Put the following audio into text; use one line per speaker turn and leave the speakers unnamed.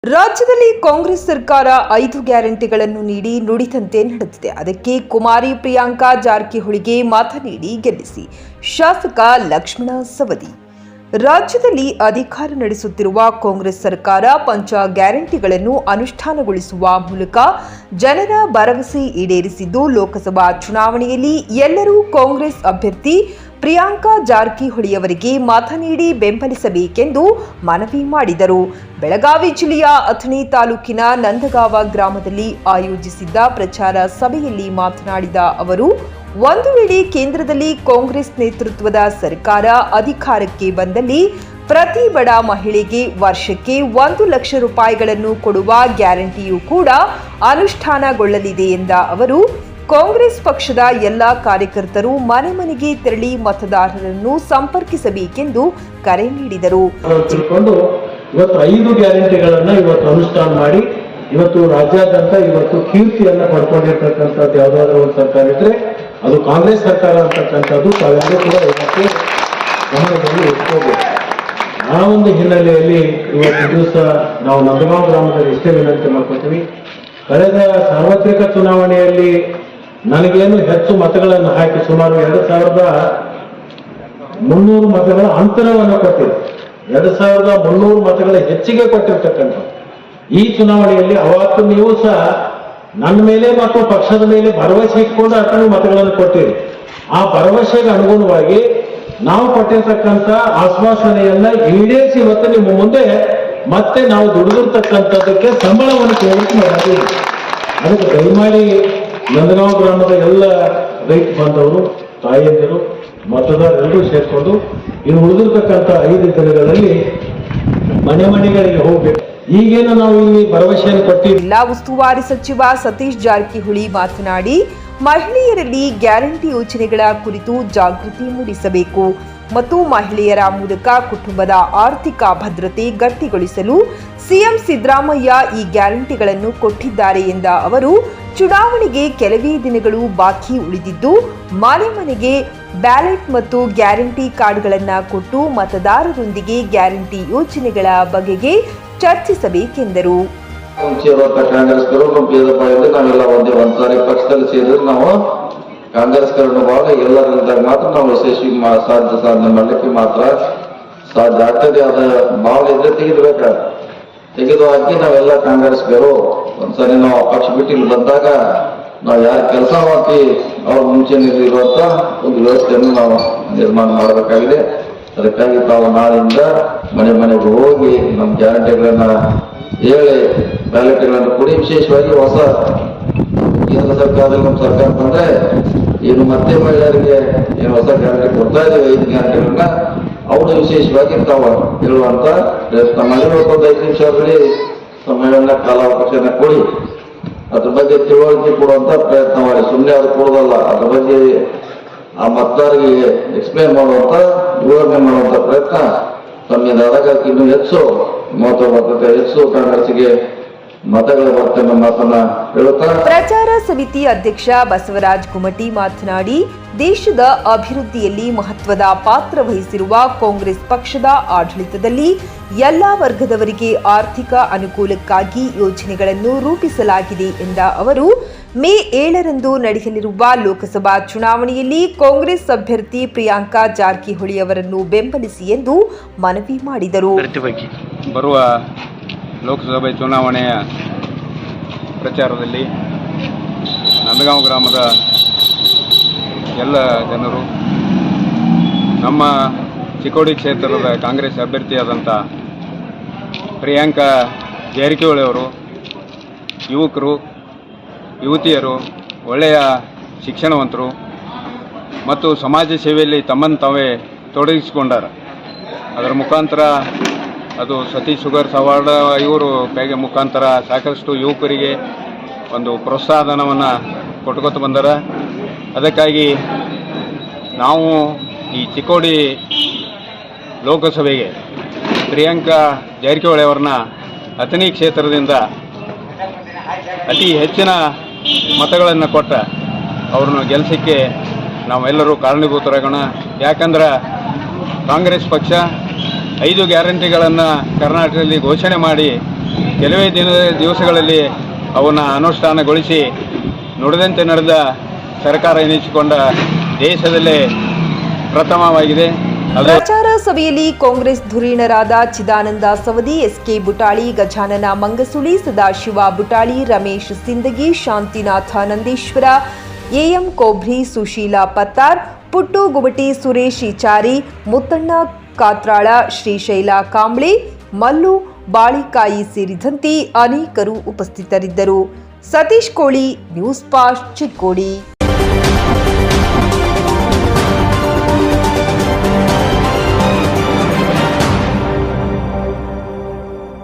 ರಾಜ್ಯದಲ್ಲಿ ಕಾಂಗ್ರೆಸ್ ಸರ್ಕಾರ 5 ಗ್ಯಾರಂಟಿಗಳನ್ನು ನೀಡಿ ನುಡಿದಂತೆ ನಡೆದಿದೆ. ಅದಕ್ಕೆ ಕುಮಾರಿ ಪ್ರಿಯಾಂಕಾ ಜಾರಕಿಹೊಳಿಗೆ ಮತ ನೀಡಿ ಗೆಲ್ಲಿಸಿ ಶಾಸಕ ಲಕ್ಷ್ಮಣ ಸವದಿ. ರಾಜ್ಯದಲ್ಲಿ ಅಧಿಕಾರ ನಡೆಸುತ್ತಿರುವ ಕಾಂಗ್ರೆಸ್ ಸರ್ಕಾರ ಪಂಚ ಗ್ಯಾರಂಟಿಗಳನ್ನು ಅನುಷ್ಠಾನಗೊಳಿಸುವ ಮೂಲಕ ಜನರ ಭರವಸೆ ಈಡೇರಿಸಿದ್ದು, ಲೋಕಸಭಾ ಚುನಾವಣೆಯಲ್ಲಿ ಎಲ್ಲರೂ ಕಾಂಗ್ರೆಸ್ ಅಭ್ಯರ್ಥಿ ಪ್ರಿಯಾಂಕಾ ಜಾರಕಿಹೊಳಿಯವರಿಗೆ ಮತ ನೀಡಿ ಬೆಂಬಲಿಸಬೇಕೆಂದು ಮನವಿ ಮಾಡಿದರು. ಬೆಳಗಾವಿ ಜಿಲ್ಲೆಯ ಅಥಣಿ ತಾಲೂಕಿನ ನಂದಗಾವ ಗ್ರಾಮದಲ್ಲಿ ಆಯೋಜಿಸಿದ್ದ ಪ್ರಚಾರ ಸಭೆಯಲ್ಲಿ ಮಾತನಾಡಿದ ಅವರು, ಒಂದು ವೇಳೆ ಕೇಂದ್ರದಲ್ಲಿ ಕಾಂಗ್ರೆಸ್ ನೇತೃತ್ವದ ಸರ್ಕಾರ ಅಧಿಕಾರಕ್ಕೆ ಬಂದಲ್ಲಿ ಪ್ರತಿ ಬಡ ಮಹಿಳೆಗೆ ವರ್ಷಕ್ಕೆ 1 ಲಕ್ಷ ರೂಪಾಯಿಗಳನ್ನು ಕೊಡುವ ಗ್ಯಾರಂಟಿಯೂ ಕೂಡ ಅನುಷ್ಠಾನಗೊಳ್ಳಲಿದೆ ಎಂದ ಅವರು, ಕಾಂಗ್ರೆಸ್ ಪಕ್ಷದ ಎಲ್ಲ ಕಾರ್ಯಕರ್ತರು ಮನೆ ಮನೆಗೆ ತೆರಳಿ ಮತದಾರರನ್ನು ಸಂಪರ್ಕಿಸಬೇಕೆಂದು ಕರೆ ನೀಡಿದರು.
ಇವತ್ತು 5 ಗ್ಯಾರಂಟಿಗಳನ್ನ ಇವತ್ತು ಅನುಷ್ಠಾನ ಮಾಡಿ ಇವತ್ತು ರಾಜ್ಯಾದ್ಯಂತ ಇವತ್ತು ಕೀರ್ತಿಯನ್ನ ಪಡ್ಕೊಂಡಿರ್ತಕ್ಕಂಥದ್ದು ಯಾವುದಾದ್ರೂ ಒಂದು ಸರ್ಕಾರ ಇದ್ರೆ ಅದು ಕಾಂಗ್ರೆಸ್ ಸರ್ಕಾರ ಅಂತಕ್ಕಂಥದ್ದು ತಾವೆಲ್ಲರೂ ಕೂಡ ಇವತ್ತು ಗಮನದಲ್ಲಿ ಇಟ್ಕೋಬೇಕು. ಆ ಒಂದು ಹಿನ್ನೆಲೆಯಲ್ಲಿ ಇವತ್ತು ದಿವಸ ನಾವು ನಂದಗಾಂವ್ ಗ್ರಾಮದಲ್ಲಿ ಇಷ್ಟೇ ವಿನಂತಿ ಮಾಡ್ಕೊತೀವಿ. ಕಳೆದ ಸಾರ್ವತ್ರಿಕ ಚುನಾವಣೆಯಲ್ಲಿ ನನಗೇನು ಹೆಚ್ಚು ಮತಗಳನ್ನು ಹಾಕಿ ಸುಮಾರು 2300 ಮತಗಳ ಅಂತರವನ್ನು ಕೊಟ್ಟಿದೆ. 2300 ಮತಗಳ ಹೆಚ್ಚಿಗೆ ಕೊಟ್ಟಿರ್ತಕ್ಕಂಥ ಈ ಚುನಾವಣೆಯಲ್ಲಿ ಅವತ್ತು ನೀವು ಸಹ ನನ್ನ ಮೇಲೆ ಮತ್ತು ಪಕ್ಷದ ಮೇಲೆ ಭರವಸೆ ಇಟ್ಕೊಂಡು ಅಷ್ಟು ಮತಗಳನ್ನು ಕೊಟ್ಟಿರಿ. ಆ ಭರವಸೆಗೆ ಅನುಗುಣವಾಗಿ ನಾವು ಕೊಟ್ಟಿರ್ತಕ್ಕಂಥ ಆಶ್ವಾಸನೆಯನ್ನ ಈಡೇರಿಸಿ ಇವತ್ತು ನಿಮ್ಮ ಮುಂದೆ ಮತ್ತೆ ನಾವು ದುಡಿದಿರ್ತಕ್ಕಂಥದ್ದಕ್ಕೆ ಸಂಬಳವನ್ನು ಕೇಳಲಿಕ್ಕೆ ಮಾಡಿದ್ದೀವಿ. ಅದಕ್ಕೆ ದಯಮಾಡಿ ನಂದಗಾಂವ್ ಗ್ರಾಮದ ಎಲ್ಲ ರೈತ ಬಾಂಧವರು, ತಾಯಿಯಂದಿರು, ಮತದಾರರೆಲ್ಲರೂ ಸೇರಿಕೊಂಡು ಇನ್ನು ಉಳಿದಿರ್ತಕ್ಕಂಥ 5 ದಿನಗಳಲ್ಲಿ ಮನೆ ಮನೆಗಳಿಗೆ ಹೋಗ್ಬೇಕು. ಈಗೇನು ನಾವು ಇಲ್ಲಿ ಭರವಸೆಯನ್ನು ಕೊಟ್ಟಿವಿ.
ಜಿಲ್ಲಾ ಉಸ್ತುವಾರಿ ಸಚಿವ ಸತೀಶ್ ಜಾರಕಿಹೊಳಿ ಮಾತನಾಡಿ, ಮಹಿಳೆಯರಲ್ಲಿ ಗ್ಯಾರಂಟಿ ಯೋಜನೆಗಳ ಕುರಿತು ಜಾಗೃತಿ ಮೂಡಿಸಬೇಕು ಮತ್ತು ಮಹಿಳೆಯರ ಮೂಲಕ ಕುಟುಂಬದ ಆರ್ಥಿಕ ಭದ್ರತೆ ಗಟ್ಟಿಗೊಳಿಸಲು ಸಿಎಂ ಸಿದ್ದರಾಮಯ್ಯ ಈ ಗ್ಯಾರಂಟಿಗಳನ್ನು ಕೊಟ್ಟಿದ್ದಾರೆ ಎಂದ ಅವರು, ಚುನಾವಣೆಗೆ ಕೆಲವೇ ದಿನಗಳು ಬಾಕಿ ಉಳಿದಿದ್ದು ಮನೆ ಮನೆಗೆ ಬ್ಯಾಲೆಟ್ ಮತ್ತು ಗ್ಯಾರಂಟಿ ಕಾರ್ಡ್ಗಳನ್ನು ಕೊಟ್ಟು ಮತದಾರರೊಂದಿಗೆ ಗ್ಯಾರಂಟಿ ಯೋಜನೆಗಳ ಬಗೆಗೆ ಚರ್ಚಿಸಬೇಕೆಂದರು.
ಕಾಂಗ್ರೆಸ್ಕರು ನಾವೆಲ್ಲ ಒಂದ್ಸಾರಿ ಪಕ್ಷದಲ್ಲಿ ಸೇರಿದ್ರೆ ನಾವು ಕಾಂಗ್ರೆಸ್ಕರನ್ನು ಬಹಳ ಎಲ್ಲರಿದ್ದಾಗ ಮಾತ್ರ ನಾವು ಯಶಸ್ವಿ ಸಾಧನೆ ಮಾಡಲಿಕ್ಕೆ ಮಾತ್ರ ಸಾಧ್ಯ ಆಗ್ತದೆ. ಅದ ಬಹಳ ಇದ್ರೆ ತೆಗೆದು ಹಾಕಿ ನಾವೆಲ್ಲ ಕಾಂಗ್ರೆಸ್ಗರು ಒಂದ್ಸರಿ ನಾವು ಪಕ್ಷ ಬಿಟ್ಟು ಇಲ್ಲಿ ಬಂದಾಗ ನಾವು ಯಾರು ಕೆಲಸ ಮಾಡ್ತೀವಿ ಅವ್ರ ಮುಂಚೆ ಇರುವಂತ ಒಂದು ವ್ಯವಸ್ಥೆಯನ್ನು ನಾವು ನಿರ್ಮಾಣ ಮಾಡಬೇಕಾಗಿದೆ. ಅದಕ್ಕಾಗಿ ತಾವು ನಾಳೆಯಿಂದ ಮನೆ ಮನೆಗೆ ಹೋಗಿ ನಮ್ಮ ಗ್ಯಾರಂಟಿಗಳನ್ನ ಹೇಳಿ ಬ್ಯಾಲೆಟ್ಗಳನ್ನು ಕೊಡಿ. ವಿಶೇಷವಾಗಿ ಹೊಸ ಕೇಂದ್ರ ಸರ್ಕಾರದಲ್ಲಿ ನಮ್ಮ ಸರ್ಕಾರ ಬಂದ್ರೆ ಏನು ಮತ್ತೆ ಮಹಿಳೆಯರಿಗೆ ಏನು ಹೊಸ ಗ್ಯಾರಂಟಿ ಕೊಡ್ತಾ ಇದ್ದೇವೆ. 5 ಗ್ಯಾರಂಟಿಗಳನ್ನ ಅವರು ವಿಶೇಷವಾಗಿ ತಾವು ಹೇಳುವಂತ ಪ್ರಯತ್ನ ಮಾಡಿ ಒಂದು 5 ನಿಮಿಷದಲ್ಲಿ ಸಮಯವನ್ನ ಕಾಲಾವಕಾಶನ ಕೊಡಿ. ಅದ್ರ ಬಗ್ಗೆ ತಿಳುವಳಿಕೆ ಕೊಡುವಂತ ಪ್ರಯತ್ನ ಮಾಡಿ. ಸುಮ್ಮನೆ ಅದು ಕೊಡೋದಲ್ಲ, ಅದ್ರ ಬಗ್ಗೆ ಆ ಮತದಾರರಿಗೆ ಎಕ್ಸ್ಪ್ಲೇನ್ ಮಾಡುವಂತ ವಿವರಣೆ ಮಾಡುವಂತ ಪ್ರಯತ್ನ ತಮ್ಮಿಂದ ಆದಾಗ ಇನ್ನು ಹೆಚ್ಚು ಹೆಚ್ಚು ಕಾಂಗ್ರೆಸ್ಗೆ ಮತಗಳ ಬರ್ತೇನೆ ಮಾತನ್ನ ಹೇಳುತ್ತಾ
ಪ್ರಚಾರ ಸಮಿತಿ ಅಧ್ಯಕ್ಷ ಬಸವರಾಜ್ ಕುಮಟಿ ಮಾತನಾಡಿ, ದೇಶದ ಅಭಿವೃದ್ಧಿಯಲ್ಲಿ ಮಹತ್ವದ ಪಾತ್ರ ವಹಿಸಿರುವ ಕಾಂಗ್ರೆಸ್ ಪಕ್ಷದ ಆಡಳಿತದಲ್ಲಿ ಎಲ್ಲಾ ವರ್ಗದವರಿಗೆ ಆರ್ಥಿಕ ಅನುಕೂಲಕ್ಕಾಗಿ ಯೋಜನೆಗಳನ್ನು ರೂಪಿಸಲಾಗಿದೆ ಎಂದ ಅವರು, ಮೇ 7ರಂದು ನಡೆಯಲಿರುವ ಲೋಕಸಭಾ ಚುನಾವಣೆಯಲ್ಲಿ ಕಾಂಗ್ರೆಸ್ ಅಭ್ಯರ್ಥಿ ಪ್ರಿಯಾಂಕಾ ಜಾರಕಿಹೊಳಿ ಅವರನ್ನು ಬೆಂಬಲಿಸಿ ಎಂದು ಮನವಿ ಮಾಡಿದರು.
ಬರುವ ಲೋಕಸಭೆ ಚುನಾವಣೆಯ ಪ್ರಚಾರದಲ್ಲಿ ನಂದಗಾಂವ್ ಗ್ರಾಮದ ಎಲ್ಲ ಜನರು ನಮ್ಮ ಚಿಕ್ಕೋಡಿ ಕ್ಷೇತ್ರದ ಕಾಂಗ್ರೆಸ್ ಅಭ್ಯರ್ಥಿಯಾದಂಥ ಪ್ರಿಯಾಂಕಾ ಜಾರಕಿಹೊಳಿ ಅವರು ಯುವಕರು, ಯುವತಿಯರು, ಒಳ್ಳೆಯ ಶಿಕ್ಷಣವಂತರು ಮತ್ತು ಸಮಾಜ ಸೇವೆಯಲ್ಲಿ ತಮ್ಮನ್ನು ತಾವೇ ತೊಡಗಿಸಿಕೊಂಡಾರ. ಅದರ ಮುಖಾಂತರ ಅದು ಸತೀಶ್ ಶುಗರ್ ಸವಾರ್ಡ್ ಇವರು ಕೈಗೆ ಮುಖಾಂತರ ಸಾಕಷ್ಟು ಯುವಕರಿಗೆ ಒಂದು ಪ್ರೋತ್ಸಾಹಧನವನ್ನು ಕೊಟ್ಕೊತ ಬಂದಾರ. ಅದಕ್ಕಾಗಿ ನಾವು ಈ ಚಿಕ್ಕೋಡಿ ಲೋಕಸಭೆಗೆ ಪ್ರಿಯಾಂಕಾ ಜಾರಕಿಹೊಳಿ ಅವರನ್ನ ಅಥಣಿ ಕ್ಷೇತ್ರದಿಂದ ಅತಿ ಹೆಚ್ಚಿನ ಮತಗಳನ್ನು ಕೊಟ್ಟ ಅವ್ರನ್ನ ಗೆಲ್ಲಿಸಕ್ಕೆ ನಾವೆಲ್ಲರೂ ಕಾರಣೀಭೂತರಾಗೋಣ. ಯಾಕಂದ್ರೆ ಕಾಂಗ್ರೆಸ್ ಪಕ್ಷ 5 ಗ್ಯಾರಂಟಿಗಳನ್ನು ಕರ್ನಾಟಕದಲ್ಲಿ ಘೋಷಣೆ ಮಾಡಿ ಕೆಲವೇ ದಿವಸಗಳಲ್ಲಿ ಅವನ್ನು ಅನುಷ್ಠಾನಗೊಳಿಸಿ ನುಡಿದಂತೆ ನಡೆದ ಸರ್ಕಾರ ಎನಿಸಿಕೊಂಡ ದೇಶದಲ್ಲೇ ಪ್ರಥಮವಾಗಿದೆ.
ಪ್ರಚಾರ ಸಭೆಯಲ್ಲಿ ಕಾಂಗ್ರೆಸ್ ಧುರೀಣರಾದ ಚಿದಾನಂದ ಸವದಿ, ಎಸ್ಕೆ ಬುಟಾಳಿ, ಗಜಾನನ ಮಂಗಸುಳಿ, ಸದಾಶಿವ ಬುಟಾಳಿ, ರಮೇಶ್ ಸಿಂದಗಿ, ಶಾಂತಿನಾಥ ನಂದೀಶ್ವರ, ಎಎಂ ಕೋಬ್ರಿ, ಸುಶೀಲಾ ಪತ್ತಾರ್, ಪುಟ್ಟು ಗುಮಟಿ, ಸುರೇಶ್ ಇಚಾರಿ, ಮುತ್ತಣ್ಣ ಕಾತ್ರಾಳ, ಶ್ರೀಶೈಲ ಕಾಂಬ್ಳೆ, ಮಲ್ಲು ಬಾಳಿಕಾಯಿ ಸೇರಿದಂತೆ ಅನೇಕರು ಉಪಸ್ಥಿತರಿದ್ದರು. ಸತೀಶ್ ಕೋಳಿ, ನ್ಯೂಸ್ ಫಾಸ್ಟ್, ಚಿಕ್ಕೋಡಿ.